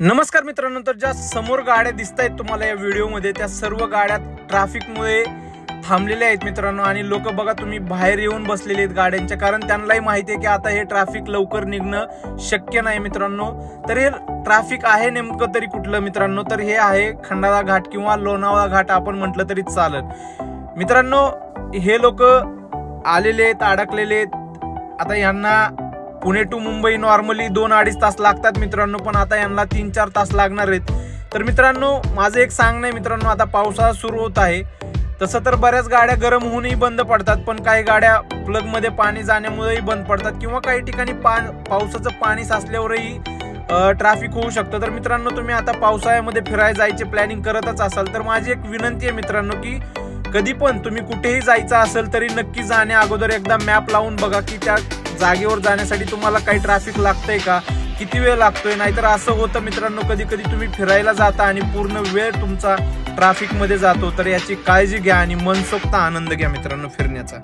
नमस्कार मित्रांनो, तर ज्या समोर गाड्या दिसतायत तुम्हाला या व्हिडिओमध्ये त्या सर्व गाड्या ट्रॅफिकमुळे थांबलेल्या आहेत मित्रांनो। आणि लोक बघा तुम्ही बाहेर येऊन बसलेले आहेत गाड्यांच्या, कारण त्यांनाही माहिती आहे की आता हे ट्रॅफिक लवकर निघणं शक्य नाही मित्रांनो। तर हे ट्रॅफिक आहे नेमकं तरी कुठलं मित्रांनो, तर हे आहे खंडाळा घाट किंवा लोणावळा घाट आपण म्हटलं तरी चालेल मित्रांनो। हे लोक आलेले आहेत, अडकलेले आहेत। आता यांना पुणे टू मुंबई नॉर्मली 2-2.5 तास लागतात मित्रांनो, पण आता यांना 3-4 तास लागणार आहेत। तर मित्रांनो माझं एक सांगणं आहे मित्रांनो, आता पावसाळा सुरू होत आहे, तसं तर बऱ्याच गाड्या गरम होऊनही बंद पडतात, पण काही गाड्या प्लग मध्ये पाणी जाण्यामुळेही बंद पडतात किंवा काही ठिकाणी पावसाचं पाणी साचल्यावरही ट्रॅफिक होऊ शकतं। तर मित्रांनो तुम्ही आता पावसाळ्यामध्ये फिरायला जायचे प्लॅनिंग करतच असाल तर माझी एक विनंती आहे मित्रांनो की कधी पण तुम्ही कुठेही जायचं असेल तरी नक्की जाण्या अगोदर एकदा मॅप लावून बघा की त्या जागेवर जाण्यासाठी तुम्हाला काही ट्रॅफिक लागतंय का, किती वेळ लागतोय। नाहीतर असं होतं मित्रांनो, कधी कधी तुम्ही फिरायला जाता आणि पूर्ण वेळ तुमचा ट्रॅफिक मध्ये जातो। तर याची काळजी घ्या आणि मनसोक्त आनंद घ्या मित्रांनो फिरण्याचा।